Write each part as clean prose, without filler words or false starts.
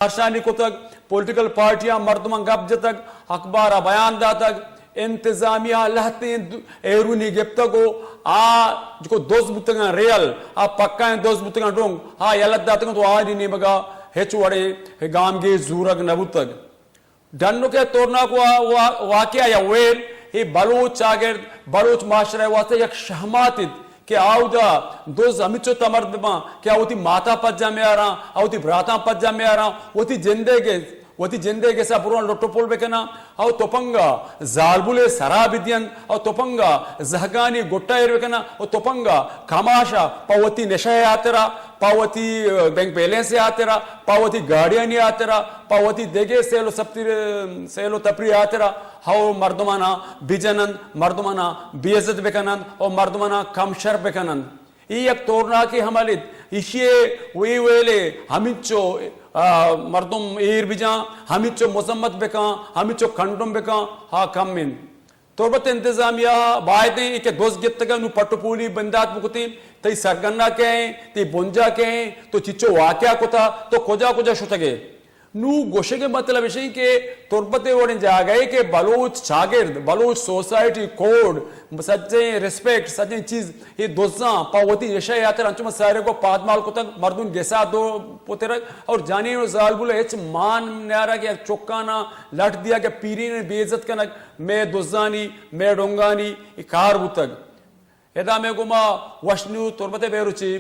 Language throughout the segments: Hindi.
आशानी को तक पॉलिटिकल पार्टियां मर्दमन गब्ज तक अखबार बयान दा तक इंतजामिया लहते एरूनी गिफ्तगो आ जो दोस्त बुतगा रियल आ पक्का दोस्त बुतगा डोंग हा यलत दातगा तो आज नहीं बगा हेचु वड़े गाम के जूरग नबुतग डन्नो के तोरना को वाकया या वेल ये बलोच आगर बलोच माशरे वास्ते एक शहमातिद के आउदा दोस्त अमिचो तमर्द बा क्या होती माता पज्जा में आ रहा होती भ्राता पज्जा में आ रहा होती जिंदगी सा पुरान लोटोपोल बेकना और तोपंगा जालबुले सराबिदियन और तोपंगा जहगानी गुट्टा इरवेकना और तोपंगा खमाशा पावती नशे आतेरा पावती बैंक बैलेंस से आतेरा पावती गाड़ियां नहीं आतेरा पावती देगे सेलो तपरी आतेरा हाउ मर्दमाना बिजनंद मर्दमाना बेइज्जत बेकनंद और मर्दमाना कमशर बेकनंद ये एक तोरना की हमालित इशिये वे वेले हमिचो मर्दम ईर बिजा हमिचो मुसम्मत बेका हमिचो खंडम बेका हा कमिन तोरबत इंतजामिया बायते इके दोस्त गित्तगा नु पटुपूली बंदात मुकुती तई सरगन्ना के ती बुंजा के तो चिच्चो वाक्या कोता तो कोजा कोजा शुतगे नू गोशे के मतलब विषय के तोरबते वोड़े जागए के बलोच शागिर्द बलोच सोसाइटी कोड सच्चे रिस्पेक्ट सच्चे चीज ये दोस्ता पावती यशा यात्रा अंचुम सारे को पादमाल को तक मर्दुन गेसा दो पोतेरा और जाने जालबुल एच मान न्यारा के चौकाना लट दिया के पीरी ने बेइज्जत करना मैं दोस्तानी मैं डोंगानी कार बुतग एदा में गुमा वशनु तोरबते बेरुची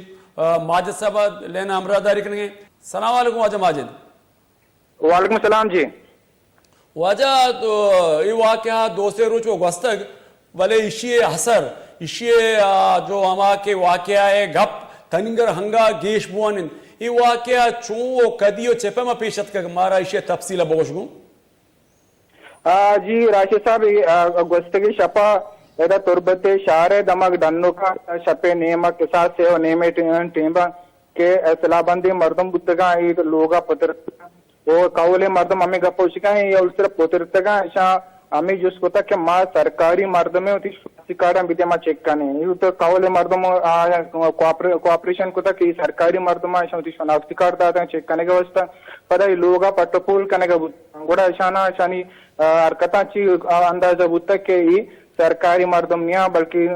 माजिद साहब लेना अमरादारी करेंगे सलाम वालेकुम वाजा माजिद वालेकुम सलाम जी वाजा तो ये वाक्या दोस्ते रोज को गस्तक भले इशिये हसर इशिये जो हमा के वाक्या है गप तनिंगर हंगा गेश बुआन ये वाक्या चो कदियो चेपे में पेशत का मारा इशिये तफसीला बोशगु जी राशिद साहब गस्तगी शपा एदा तुरबते शारे दमक डन्नो का शपे नेमा के साथ से और नेमे टेंबा के सलाबंदी मर्दम बुतगा एक लोगा पत्र वो कावले मर्दम हमें गप्पो शिकाएं या उस तरह पोतरतगा ऐसा हमें जिसको तक के माँ सरकारी मर्दम होती शिकारा बिते माँ चेक करने ये तो कावले मर्दम कोऑपरेशन को तक सरकारी मर्दम ऐसा होती शनाख्ती कार्ड आते हैं चेक करने के वास्ते पता है लोगा पट्टोपुल करने का गोड़ा ऐसा ना ऐसा नहीं हरकता ची अंदाजा बुता के ये सरकारी मर्दम नहीं बल्कि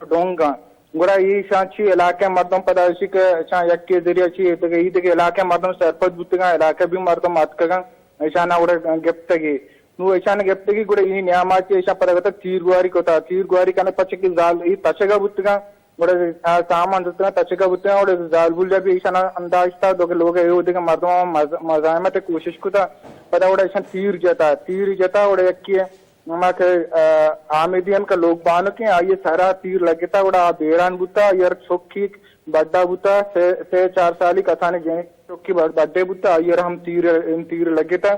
डोंगा गुड़ा ये शांति इलाके मर्दम पदार्शी के यक के जरिए अच्छी तो ईद के इलाके मर्दम सरपंच बुतगा इलाके भी मर्दम आतकगा ऐसा ना गुड़ा गिफ्तगी नु ऐसा ना गिफ्तगी गुड़ा ये नियामाची ऐसा पदार्थ तीर गुआरी को था तीर गुआरी करने पचे की जाल ये तचगा बुतगा गुड़ा सामान जुतना तचगा बुतगा और जाल बुल जब ऐसा ना अंदाज था दो के लोग ये होते के मर्दम मजायमत कोशिश को था पता गुड़ा ऐसा तीर जता और यक की आमिदियन का लोग बानो के ये सारा तीर लगता उड़ा बेरान बुता यार चौकी बड्डा बुता से 4 साली कथाने जे चौकी बड्डे बुता यार हम तीर लगता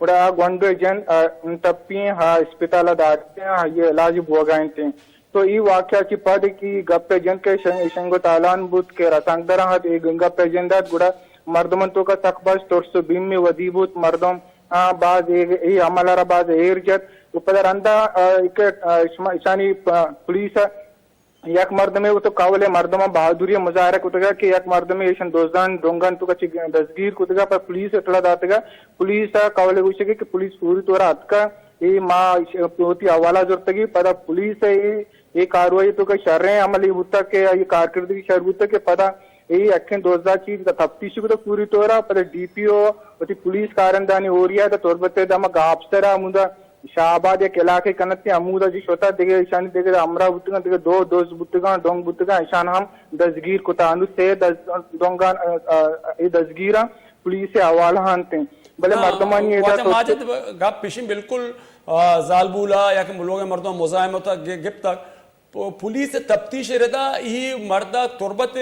उड़ा गोंडे जन तप्पी हा अस्पताल दाटते हैं ये इलाज बोगाइते तो ये वाक्या की पद की गप्पे जन के शंगो तालान बुत के रसांगदरा हाथ एक गप्पे जन दाट गुड़ा मर्दमन तो का तकबस तोरसो बीम में वदीबुत मर्दम बाज ये अमलारा बाज एरजत ऊपर अंदा एक ईशानी पुलिस एक मर्द में वो तो कावले मर्द में बहादुरी मुजाहरा कुतगा कि एक मर्द में ईशन दोस्तान डोंगन तो कच्ची दसगीर कुतगा पर पुलिस थोड़ा दातगा पुलिस कावले कुछ कि पुलिस पूरी तौर अतका ये माँ होती हवाला जोरतगी पता पुलिस ये कार्रवाई तो का शर्रे अमली बुता के ये कारकर्दगी शर बुता के पता ये अखिन 2000 चीज का तफ्तीश को तो पूरी तौर पर डीपीओ होती पुलिस कारंदानी हो रही है तो तौरबते दम गापसरा मुदा शाहबाद एक इलाके कनते अमूदा जी शोता देगे ईशानी देगे अमरा बुतगा देगे दो दोस्त बुतगा डोंग बुतगा ईशान हम दसगीर को तांदु से डोंगा ये दसगीरा पुलिस से हवाला हानते भले मर्दमानी ये तो माजिद गप पिशिम बिल्कुल जालबुला या कि लोग मर्दों मुजाहिम होता गिफ्त तक पुलिस तफ्तीश रहता ये मर्दा तुरबत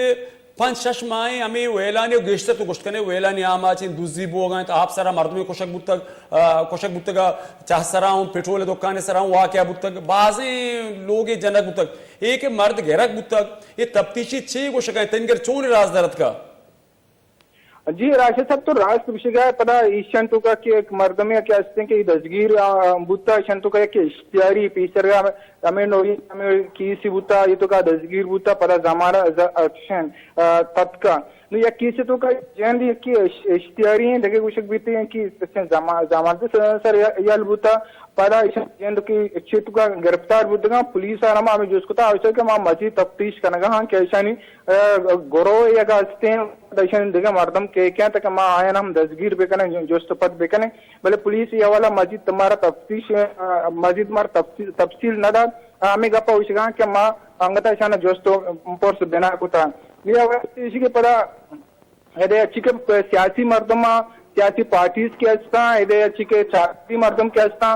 5-6 माह हमें वेलानी गेश्त तो गोश्त कने वेलानी आमाची दूसरी बोगा तो आप सारा मर्द में कोशक बुतगा चाह सरा हूं पेट्रोल दुकान सरा हूं वाह क्या बुतग बाजे लोग ये जनक बुतग एक मर्द घेरक बुतग ये तफ्तीशी 6 गोशक है तनगर चोन राजदारत का जी राशिद साहब तो राष्ट्र विषय का पता ईशंतु का कि एक मर्द में क्या असते कि दसगीर बुत्ता ईशंतु का कि इश्तियारी पीसर का हमें नोई हमें की सी बुत्ता ये तो का दसगीर बुत्ता पता जमाना एक्शन तत्का नु या किसी तो का जैन दी की इश्तियारी हैं देखे कुछ बीते हैं कि जमानत सर याल बुता पदा जैन की चित का गिरफ्तार बुद्धा पुलिस आराम हमें जिसको था आवश्यक है मजीद तफ्तीश करना हाँ कैसा नहीं गोरो या गास्ते हैं दर्शन देगा मर्दम के क्या तक माँ आया ना हम दसगीर बेकने जोस्त पद बेकने भले पुलिस ये वाला मजीद तुम्हारा तफ्तीश मजीद मार तफसील न दा हमें गप्पा उशगा क्या माँ अंगता शाना जोस्तो पोर्स बिना कुता ये इसी के पता यदि अच्छी के सियासी मर्दमा सियासी पार्टीज के अस्ता यदि अच्छी के सियासी मर्दम के अस्ता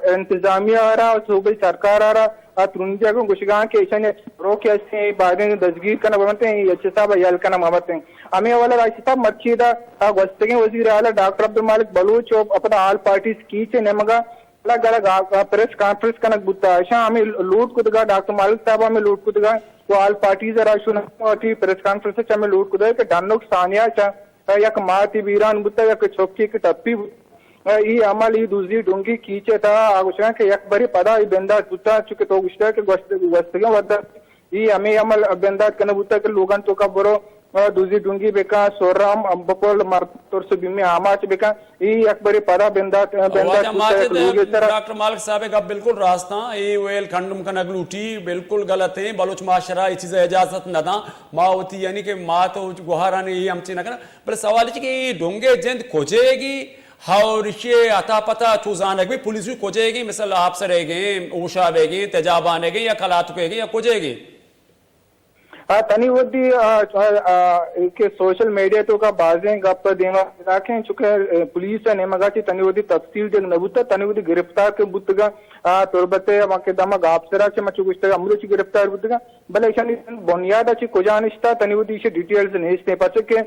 इंतजामिया आ रहा सूबे सरकार आ रहा तुरंतिया को गुशगा के ईशान रो के अस्ते बादे दसगीर का ना बनते हैं अच्छे साहब याल का ना ममते हैं हमें वाला राशि साहब मर्चीदा वस्तगे वजीर आला डॉक्टर अब्दुल मालिक बलूच अपना आल पार्टीज की चे नेमगा अलग अलग प्रेस कॉन्फ्रेंस कनक बुत्ता ऐसा हमें लूट कुदगा डॉक्टर मालिक साहब हमें लूट कुदगा तो आल पार्टीज राशुन प्रेस कॉन्फ्रेंस चा हमें लूट कुदगा के डानोक सानिया चा यक माती बीरान बुत्ता यक चौकी की टप्पी ई अमल ई दूसरी डोंगी कीचे था आगुशा के यक बरी पदा ई बेंदा बुत्ता चुके तो गुश्ता के वस्तगे वद्दा ई हमें अमल बेंदा कन बुत्ता के लोगन तो का बरो दूसरी डूंगी बेका सोराम बपोल मरतोर से बिमे आमाच बेका ई अकबरी पदा बेंदा डॉक्टर मालिक साहब का बिल्कुल रास्ता ये वेल खंडम का नगलूटी बिल्कुल गलत है बलोच माशरा ये चीजें इजाजत न था मावती यानी कि माँ तो गुहारा ने ये हमसे न करना पर सवाल है कि डोंगे जिंद खोजेगी और ये अता पता चूजान भी पुलिस भी खोजेगी मिसल आप से रहेगी ऊषा बेगी तेजाब आनेगी या कलात या खोजेगी तनी वद्दी के सोशल मीडिया तो का बाजें गप देवा राखें चुके पुलिस ने मगाची तनी वद्दी तफसील जग नबुता तनी वद्दी गिरफ्तार के बुतगा तोरबते मके दमा गापसरा के मचु कुछ अमृत गिरफ्तार बुतगा भले ईशानी बुनियाद अच्छी कुजानिश्ता तनी वद्दी से डिटेल्स नहीं स्टे पाचे के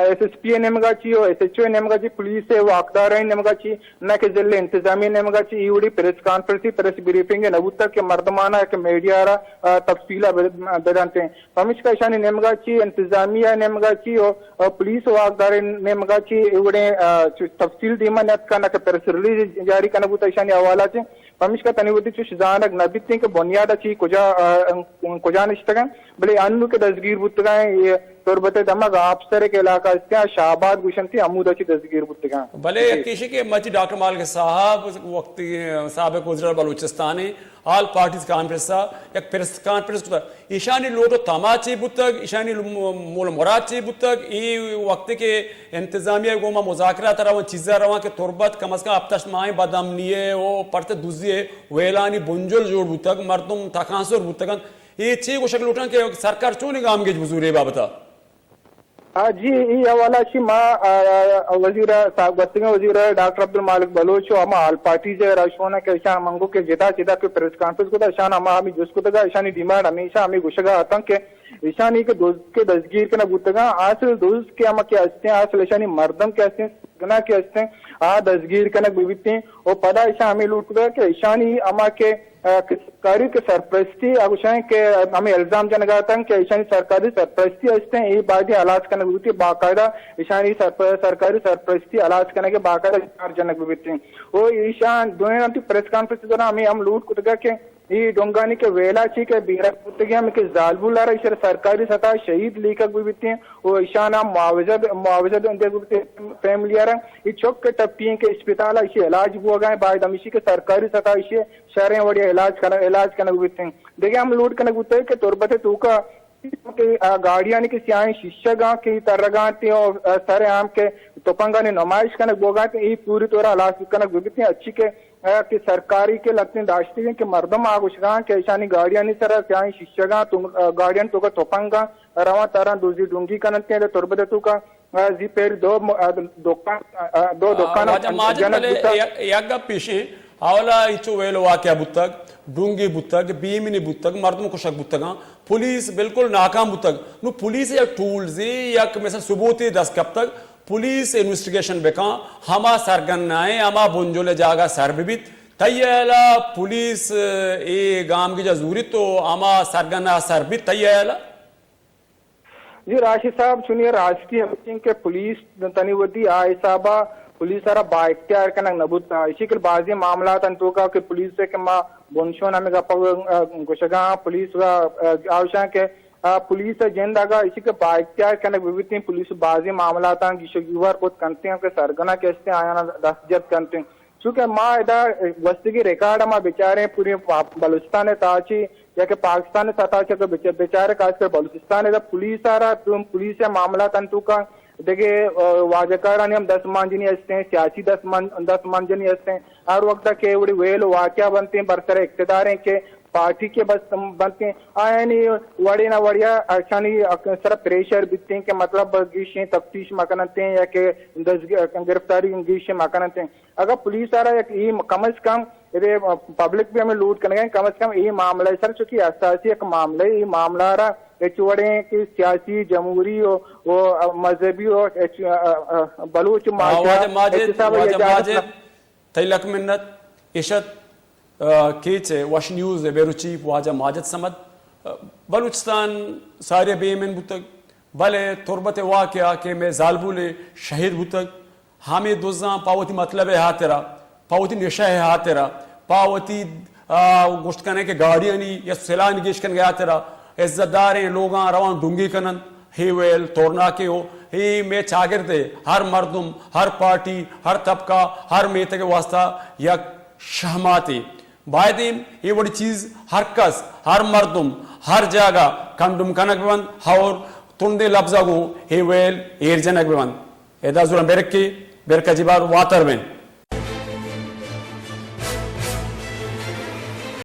एसएसपी ने मगाची और एसएचओ ने मगाची पुलिस से वाकदार ने मगाची न के जिले इंतजामी ने मगाची ईडी प्रेस कॉन्फ्रेंस प्रेस ब्रीफिंग नबुता के मर्दमाना के मीडिया तफसीला बेदांते हैं पमिश का ईशानी नेमगाची इंतजामिया नेमगाची और पुलिस वाकदार नेमगाची इवडे तफसील दीमा नेत का न प्रेस रिलीज जारी करना बुता ईशानी हवाला से पमिश का तनिवती चुजानक नबित्ते के बुनियाद अच्छी कुजान इश्तगन भले अन्नु के दसगीर बुतगा ये तोरबते दमग आपसरे के इलाका इसका शाहबाद गुशंती अमूद अच्छी दसगीर बुतगा भले किसी के मची डॉक्टर मालिक साहब वक्त साहब गुजरात बलूचिस्तान आल पार्टीज कॉन्फ्रेंस एक प्रेस कॉन्फ्रेंस ईशानी लोटो तमाची बुतक ईशानी मूल मुराची बुतक ई वक्त के इंतजामिया गोमा मुजाकरा तरह चीज़ा रवा के तुरबत कम अज कम अबतश माए बदमनिये वो पढ़ते दूसरी वेलानी बुंजुल जोड़ बुतक मर्दुम तकांसुर बुतकन ये चीज को शक्ल उठा के सरकार चो निगाम के बुजुर्ग बाबता जी ये हवाला शी माँ वजीर साहब गस्तिंग वजीर डॉक्टर अब्दुल मालिक बलोच हम आल पार्टी से राशोना के ईशा मंगो के जिदा जिदा के प्रेस कॉन्फ्रेंस को ईशान हम हमें जिसको तक ईशानी डिमांड हमेशा हमें गुशगा आतंक के ईशानी के दोस्त के दसगीर के ना बुतगा आसल दोस्त के हम के हस्ते आसल ईशानी मर्दम के हस्ते गना के हस्ते दसगीर के ना बिबिते और पदा ईशा हमें लूट गया के ईशानी अमा के सरकारी के सरपरस्ती अगुशाएं के हमें इल्जाम जनगाता कि ईशानी सरकारी सरपरस्ती हस्ते हैं ये बात अलाज करने की बाकायदा ईशानी सरकारी सरपरस्ती अलाज करने के बाकायदा जनक विभिन्न वो ईशान दोनों प्रेस कॉन्फ्रेंस दौरान हमें हम लूट कुतगा के ये डोंगानी के वेलाची के बीरा पुतगिया में के जालबुलारा इशर सरकारी सतह शहीद लीका गुबिते वो ईशाना मुआवजा फैमिली आ ये चौक के टप्पियों के अस्पताल इसे इलाज हुआ गए बाद हम इसी के सरकारी सतह इसे शहरें बढ़िया इलाज करना गुबिते देखिए हम लूट करना गुते के तौरबते तू का गाड़ियां की सियाई शिष्यगा की तरगाते और सारे आम के तोपंगा ने नुमाइश करना बोगाते ये पूरी तरह इलाज करना गुबिते अच्छी के कि सरकारी के लगते दाश्ती हैं कि मर्दम आगुशगा के ईशानी गाड़ियां नहीं सर सियाई शिष्यगा तुम गाड़ियां तो का तोपंगा रवा तारा दूसरी डूंगी करते हैं तौरबते तू का जी पेर दो दुकान आवला इचो वेलो वाक्या बुतक डूंगी बुतक बीमिनी बुतक मर्दम कुशक बुतक पुलिस बिल्कुल नाकाम बुतक नु पुलिस या टूल्स या मिसल सुबूती दस कब तक पुलिस इन्वेस्टिगेशन बेका हमा सरगन्नाए हमा बुंजोले जागा सरबिबित तैयाला पुलिस ए गाम की जरूरी तो हमा सरगन्ना सरबित तैयाला जी राशि साहब सुनिए राष्ट्रीय के पुलिस तनिवती आय साहबा पुलिस सारा बाइख्तियार का नबुता इसी के बाजी मामला तंतु का कि पुलिस से के मां बोनशोन हमें का गुशगा पुलिस का आवश्यक के पुलिस जिंदागा इसी के बाइत्यार कने विविध पुलिस बाजी मामला था युवा को कंते हैं के सरगना कैसे आया ना 10 जब कंते चूंकि माँ इधर वस्ती की रिकॉर्ड माँ बेचारे पूरे बलूचिस्तान ताची या के पाकिस्तान सताचे के बेचारे खासकर बलूचिस्तान इधर पुलिस आ रहा तुम पुलिस से मामला तंतु का देखिए वाजकारानी हम 10 मान जनी हंसते हैं सियासी 10 मान जनी हंसते हैं हर वक्त के बड़ी वेल वाक्या बनते हैं बरसरे इख्तिदार हैं के पार्टी के बस बनते हैं आयानी वड़ी ना वड़िया अचानी सर प्रेशर बिकते हैं के मतलब गिशे तफ्तीश मकानते हैं या के गिरफ्तारी गिशे मकानते हैं अगर पुलिस आ रहा है ये कम से कम ये पब्लिक भी हमें लूट करने कम से कम ये मामला है सर चूंकि असासी एक मामला है ये मामला आ रहा चुवड़े कि सियासी जमहूरी हो वो मजहबी हो बलूच तैलक मिन्नत इशत कीचे वश न्यूज़ बेरुची वाजा माजद समद बलूचिस्तान सारे बेमन बुतक भले तुरबत वाक़या के में जालबुले शहीद बुतक हामिद दुज़ा पावती मतलब है हातेरा पावती निशा है हातेरा पावती गोश्त करने के गाड़ियानी या सिलान गेश कन गया तेरा इज्जतदार लोग रवान डूंगी कनन ही वेल तोड़ना के हो ही में चागिरदे हर मर्दुम हर पार्टी हर तबका हर मेते के वास्ता या शहमाती बायदीन ये बड़ी चीज हर कस हर मर्दुम हर जगह कंडुम कनक बंद और तुंदे लफ्जा गो हे वेल एरजनक बंद एदा जुरा बेरकी बेरका जिबार वातर में